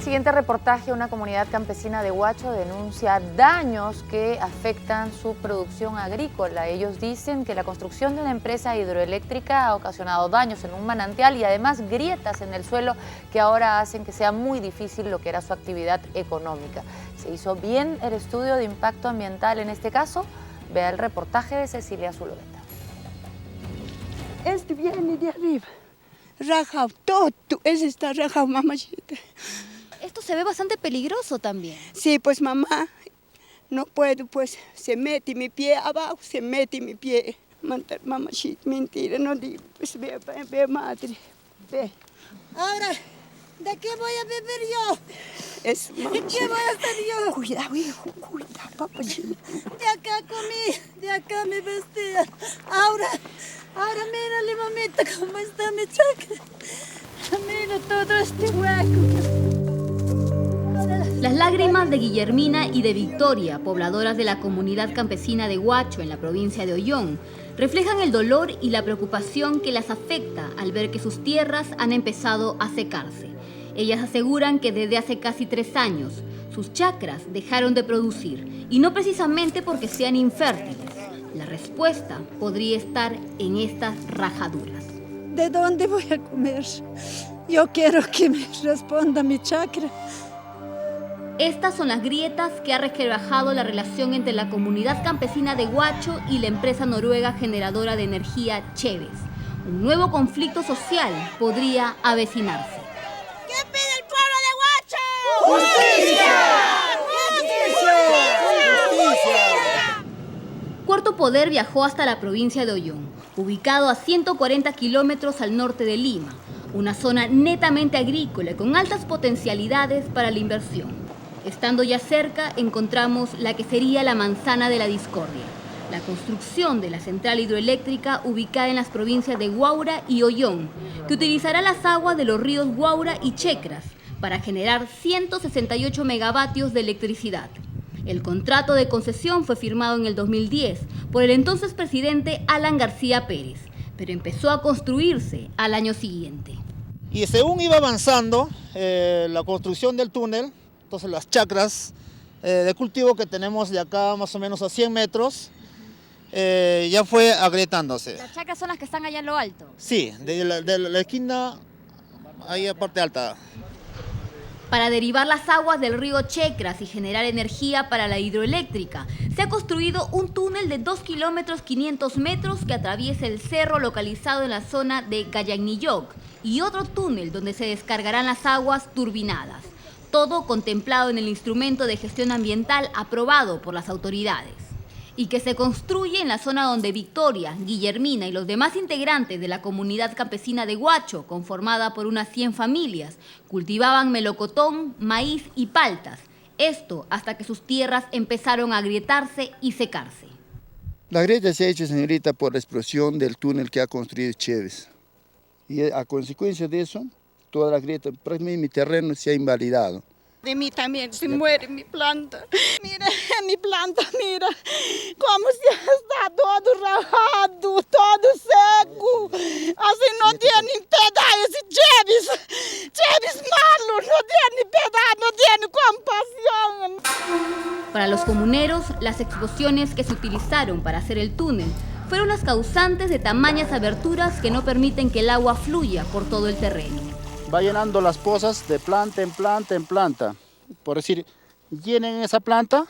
siguiente reportaje, una comunidad campesina de Huacho denuncia daños que afectan su producción agrícola. Ellos dicen que la construcción de una empresa hidroeléctrica ha ocasionado daños en un manantial y además grietas en el suelo que ahora hacen que sea muy difícil lo que era su actividad económica. ¿Se hizo bien el estudio de impacto ambiental en este caso? Vea el reportaje de Cecilia Zuleta. Este viene de arriba. Rajado, todo, ese está rajado, mamachita. Esto se ve bastante peligroso también. Sí, pues mamá, no puedo, pues se mete mi pie abajo, se mete mi pie. Mamachita, mentira, no digo, pues ve madre, ve. Ahora, ¿de qué voy a beber yo? Eso, ¿De qué voy a hacer yo? Cuidado, hijo, cuidado, papachita. De acá comí, de acá me vestía. Ahora mírale, mamita, cómo está mi chacra. Mira todo este hueco. Las lágrimas de Guillermina y de Victoria, pobladoras de la comunidad campesina de Huacho en la provincia de Ollón, reflejan el dolor y la preocupación que las afecta al ver que sus tierras han empezado a secarse. Ellas aseguran que desde hace casi 3 años sus chacras dejaron de producir, y no precisamente porque sean infértiles. La respuesta podría estar en estas rajaduras. ¿De dónde voy a comer? Yo quiero que me responda mi chacra. Estas son las grietas que ha resquebrajado la relación entre la comunidad campesina de Huacho y la empresa noruega generadora de energía Cheves. Un nuevo conflicto social podría avecinarse. ¿Qué pide el pueblo de Huacho? ¡Justicia! Cuarto Poder viajó hasta la provincia de Ollón, ubicado a 140 kilómetros al norte de Lima, una zona netamente agrícola con altas potencialidades para la inversión. Estando ya cerca, encontramos la que sería la manzana de la discordia, la construcción de la central hidroeléctrica ubicada en las provincias de Huaura y Ollón, que utilizará las aguas de los ríos Huaura y Checras para generar 168 megavatios de electricidad. El contrato de concesión fue firmado en el 2010 por el entonces presidente Alan García Pérez, pero empezó a construirse al año siguiente. Y según iba avanzando la construcción del túnel, entonces las chacras de cultivo que tenemos de acá más o menos a 100 metros, ya fue agrietándose. ¿Las chacras son las que están allá en lo alto? Sí, de la esquina, ahí a parte alta. Para derivar las aguas del río Checras y generar energía para la hidroeléctrica, se ha construido un túnel de 2 kilómetros 500 metros que atraviesa el cerro localizado en la zona de Gallagnilloc y otro túnel donde se descargarán las aguas turbinadas. Todo contemplado en el instrumento de gestión ambiental aprobado por las autoridades. Y que se construye en la zona donde Victoria, Guillermina y los demás integrantes de la comunidad campesina de Huacho, conformada por unas 100 familias, cultivaban melocotón, maíz y paltas. Esto hasta que sus tierras empezaron a agrietarse y secarse. La grieta se ha hecho, señorita, por la explosión del túnel que ha construido Cheves. Y a consecuencia de eso, toda la grieta, prácticamente mi terreno se ha invalidado. De mí también se muere mi planta. Mira, mi planta, mira cómo se está todo rajado, todo seco. Así no tiene piedad ese Cheves. Cheves malo, no tiene piedad, no tiene compasión. Para los comuneros, las explosiones que se utilizaron para hacer el túnel fueron las causantes de tamañas aberturas que no permiten que el agua fluya por todo el terreno. Va llenando las pozas de planta en planta en planta. Por decir, llenen esa planta,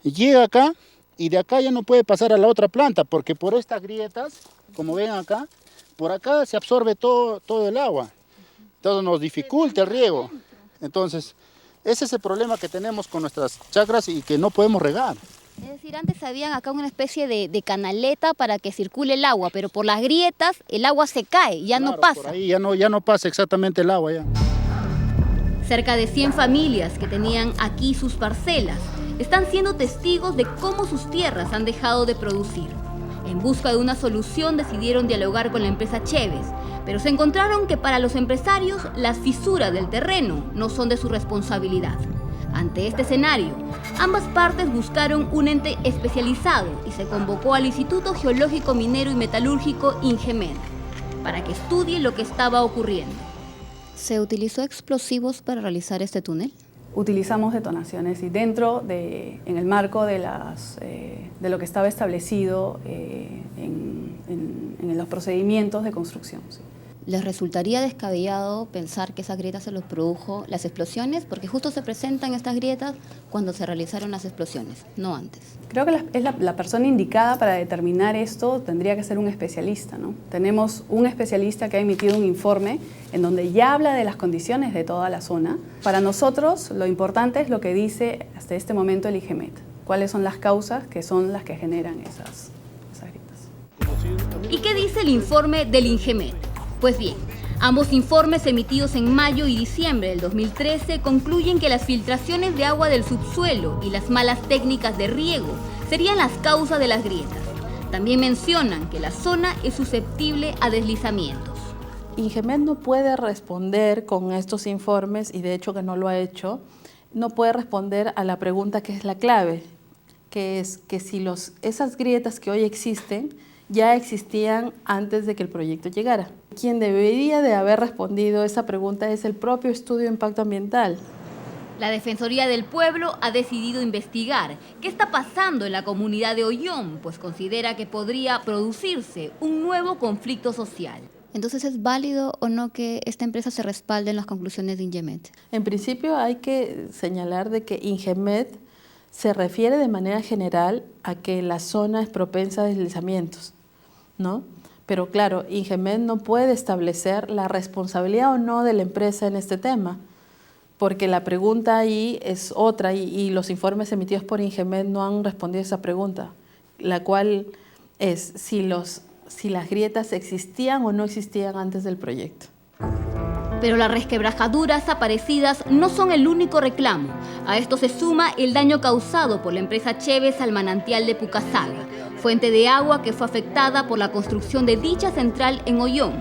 llega acá y de acá ya no puede pasar a la otra planta porque por estas grietas, como ven acá, por acá se absorbe todo el agua. Entonces nos dificulta el riego. Entonces, ese es el problema que tenemos con nuestras chacras y que no podemos regar. Es decir, antes habían acá una especie de canaleta para que circule el agua, pero por las grietas el agua se cae, ya no pasa. Por ahí ya no pasa exactamente el agua ya. Cerca de 100 familias que tenían aquí sus parcelas están siendo testigos de cómo sus tierras han dejado de producir. En busca de una solución decidieron dialogar con la empresa Cheves, pero se encontraron que para los empresarios las fisuras del terreno no son de su responsabilidad. Ante este escenario, ambas partes buscaron un ente especializado y se convocó al Instituto Geológico Minero y Metalúrgico INGEMED para que estudie lo que estaba ocurriendo. ¿Se utilizó explosivos para realizar este túnel? Utilizamos detonaciones y en el marco de lo que estaba establecido en los procedimientos de construcción. Sí. ¿Les resultaría descabellado pensar que esas grietas se los produjo las explosiones? Porque justo se presentan estas grietas cuando se realizaron las explosiones, no antes. Creo que la persona indicada para determinar esto tendría que ser un especialista, ¿no? Tenemos un especialista que ha emitido un informe en donde ya habla de las condiciones de toda la zona. Para nosotros lo importante es lo que dice hasta este momento el IGEMET. ¿Cuáles son las causas que son las que generan esas grietas? ¿Y qué dice el informe del IGEMET? Pues bien, ambos informes emitidos en mayo y diciembre del 2013 concluyen que las filtraciones de agua del subsuelo y las malas técnicas de riego serían las causas de las grietas. También mencionan que la zona es susceptible a deslizamientos. IGEMET no puede responder con estos informes, y de hecho que no lo ha hecho, no puede responder a la pregunta que es la clave, que es que si esas grietas que hoy existen ya existían antes de que el proyecto llegara. Quien debería de haber respondido esa pregunta es el propio estudio de impacto ambiental. La Defensoría del Pueblo ha decidido investigar qué está pasando en la comunidad de Ollón, pues considera que podría producirse un nuevo conflicto social. Entonces, ¿es válido o no que esta empresa se respalde en las conclusiones de INGEMET? En principio hay que señalar de que INGEMET se refiere de manera general a que la zona es propensa a deslizamientos, ¿no? Pero claro, INGEMET no puede establecer la responsabilidad o no de la empresa en este tema, porque la pregunta ahí es otra y los informes emitidos por INGEMET no han respondido a esa pregunta, la cual es si las grietas existían o no existían antes del proyecto. Pero las resquebrajaduras aparecidas no son el único reclamo. A esto se suma el daño causado por la empresa Cheves al manantial de Pucasaga, fuente de agua que fue afectada por la construcción de dicha central en Ollón.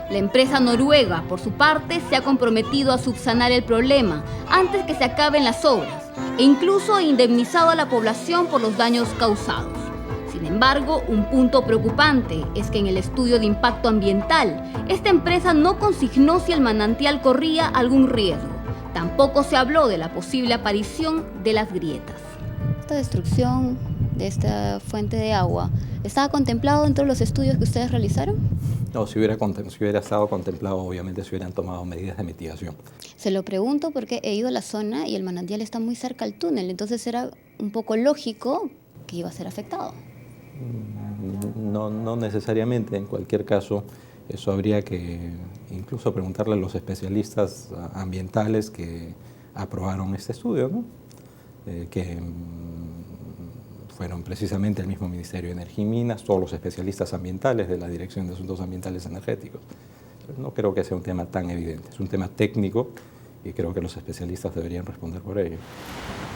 La empresa noruega, por su parte, se ha comprometido a subsanar el problema antes que se acaben las obras e incluso ha indemnizado a la población por los daños causados. Sin embargo, un punto preocupante es que en el estudio de impacto ambiental, esta empresa no consignó si el manantial corría algún riesgo. Tampoco se habló de la posible aparición de las grietas. Esta destrucción de esta fuente de agua, ¿estaba contemplado dentro de los estudios que ustedes realizaron? No, si hubiera estado contemplado, obviamente se hubieran tomado medidas de mitigación. Se lo pregunto porque he ido a la zona y el manantial está muy cerca al túnel, entonces era un poco lógico que iba a ser afectado. No necesariamente, en cualquier caso, eso habría que incluso preguntarle a los especialistas ambientales que aprobaron este estudio, ¿no? Que fueron precisamente el mismo Ministerio de Energía y Minas, todos los especialistas ambientales de la Dirección de Asuntos Ambientales Energéticos. No creo que sea un tema tan evidente, es un tema técnico y creo que los especialistas deberían responder por ello.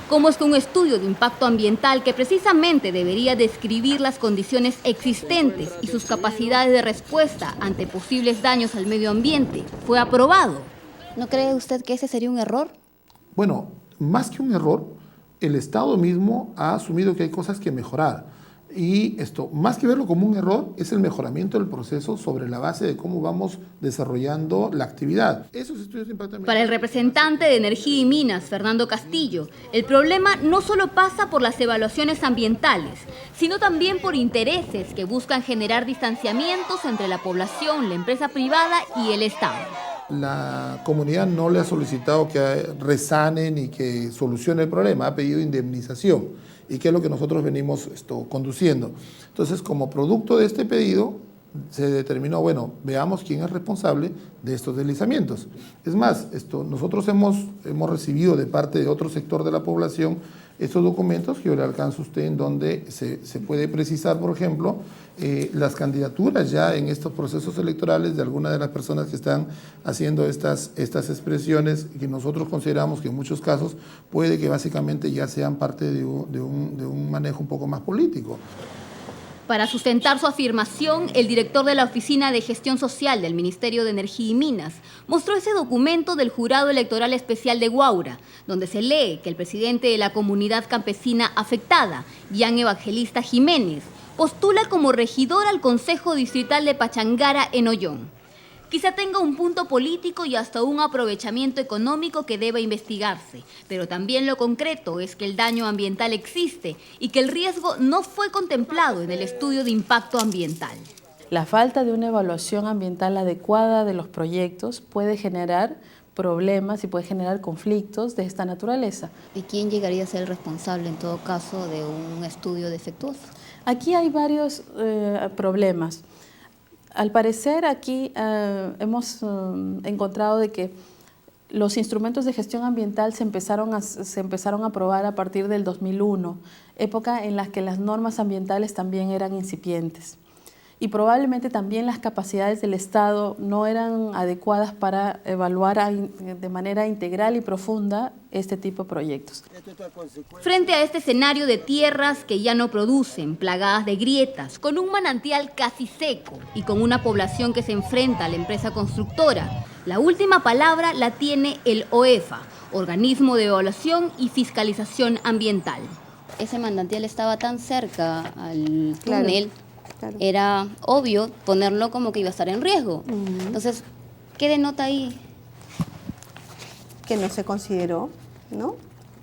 ¿Cómo es que un estudio de impacto ambiental que precisamente debería describir las condiciones existentes y sus capacidades de respuesta ante posibles daños al medio ambiente fue aprobado? ¿No cree usted que ese sería un error? Bueno, más que un error, el Estado mismo ha asumido que hay cosas que mejorar. Y esto, más que verlo como un error, es el mejoramiento del proceso sobre la base de cómo vamos desarrollando la actividad. Esos estudios de impacto ambiental. Para el representante de Energía y Minas, Fernando Castillo, el problema no solo pasa por las evaluaciones ambientales, sino también por intereses que buscan generar distanciamientos entre la población, la empresa privada y el Estado. La comunidad no le ha solicitado que resanen y que solucione el problema, ha pedido indemnización. ¿Y qué es lo que nosotros venimos conduciendo? Entonces, como producto de este pedido, se determinó, bueno, veamos quién es responsable de estos deslizamientos. Es más, nosotros hemos recibido de parte de otro sector de la población estos documentos que yo le alcanzo a usted, en donde se puede precisar, por ejemplo, las candidaturas ya en estos procesos electorales de algunas de las personas que están haciendo estas expresiones que nosotros consideramos que en muchos casos puede que básicamente ya sean parte de un manejo un poco más político. Para sustentar su afirmación, el director de la Oficina de Gestión Social del Ministerio de Energía y Minas mostró ese documento del Jurado Electoral Especial de Huaura, donde se lee que el presidente de la comunidad campesina afectada, Jan Evangelista Jiménez, postula como regidor al Consejo Distrital de Pachangara en Ollón. Quizá tenga un punto político y hasta un aprovechamiento económico que deba investigarse, pero también lo concreto es que el daño ambiental existe y que el riesgo no fue contemplado en el estudio de impacto ambiental. La falta de una evaluación ambiental adecuada de los proyectos puede generar problemas y puede generar conflictos de esta naturaleza. ¿Y quién llegaría a ser el responsable en todo caso de un estudio defectuoso? Aquí hay varios problemas. Al parecer aquí hemos encontrado de que los instrumentos de gestión ambiental se empezaron a aprobar a partir del 2001, época en la que las normas ambientales también eran incipientes. Y probablemente también las capacidades del Estado no eran adecuadas para evaluar de manera integral y profunda este tipo de proyectos. Frente a este escenario de tierras que ya no producen, plagadas de grietas, con un manantial casi seco y con una población que se enfrenta a la empresa constructora, la última palabra la tiene el OEFA, Organismo de Evaluación y Fiscalización Ambiental. Ese manantial estaba tan cerca al túnel, claro. Era obvio ponerlo como que iba a estar en riesgo. Entonces, ¿qué denota ahí? Que no se consideró, ¿no?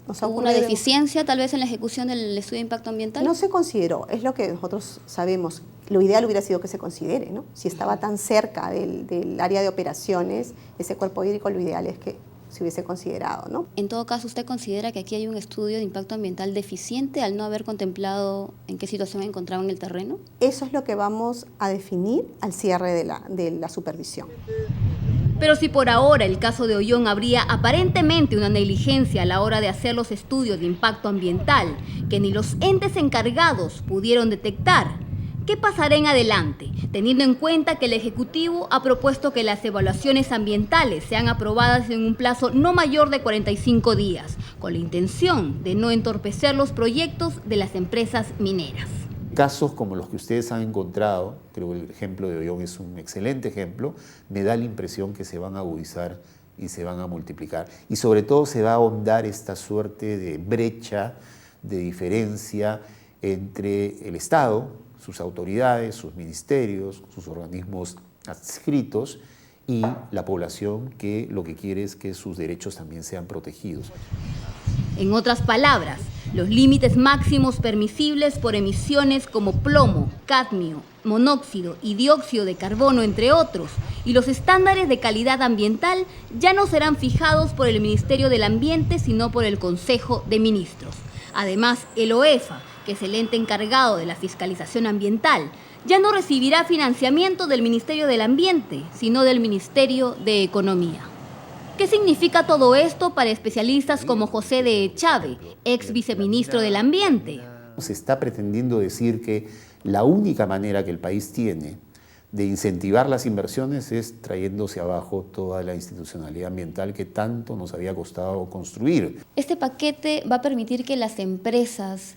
¿Hubo una deficiencia tal vez en la ejecución del estudio de impacto ambiental? No se consideró, es lo que nosotros sabemos. Lo ideal hubiera sido que se considere, ¿no? Si estaba tan cerca del área de operaciones, ese cuerpo hídrico, lo ideal es que se hubiese considerado, ¿no? En todo caso, ¿usted considera que aquí hay un estudio de impacto ambiental deficiente al no haber contemplado en qué situación encontraba en el terreno? Eso es lo que vamos a definir al cierre de la supervisión. Pero si por ahora el caso de Ollón habría aparentemente una negligencia a la hora de hacer los estudios de impacto ambiental que ni los entes encargados pudieron detectar, ¿qué pasará en adelante, teniendo en cuenta que el Ejecutivo ha propuesto que las evaluaciones ambientales sean aprobadas en un plazo no mayor de 45 días, con la intención de no entorpecer los proyectos de las empresas mineras? Casos como los que ustedes han encontrado, creo que el ejemplo de Ollón es un excelente ejemplo, me da la impresión que se van a agudizar y se van a multiplicar. Y sobre todo se va a ahondar esta suerte de brecha, de diferencia entre el Estado, sus autoridades, sus ministerios, sus organismos adscritos y la población que lo que quiere es que sus derechos también sean protegidos. En otras palabras, los límites máximos permisibles por emisiones como plomo, cadmio, monóxido y dióxido de carbono, entre otros, y los estándares de calidad ambiental ya no serán fijados por el Ministerio del Ambiente, sino por el Consejo de Ministros. Además, el OEFA, que es el ente encargado de la fiscalización ambiental, ya no recibirá financiamiento del Ministerio del Ambiente, sino del Ministerio de Economía. ¿Qué significa todo esto para especialistas como José de Echave, ex viceministro del Ambiente? Se está pretendiendo decir que la única manera que el país tiene de incentivar las inversiones es trayéndose abajo toda la institucionalidad ambiental que tanto nos había costado construir. ¿Este paquete va a permitir que las empresas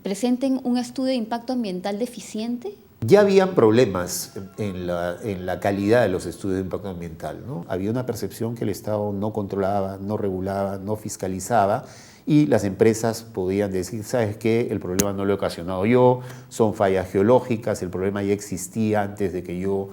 presenten un estudio de impacto ambiental deficiente? Ya habían problemas en la calidad de los estudios de impacto ambiental, ¿no? Había una percepción que el Estado no controlaba, no regulaba, no fiscalizaba y las empresas podían decir, ¿sabes qué? El problema no lo he ocasionado yo, son fallas geológicas, el problema ya existía antes de que yo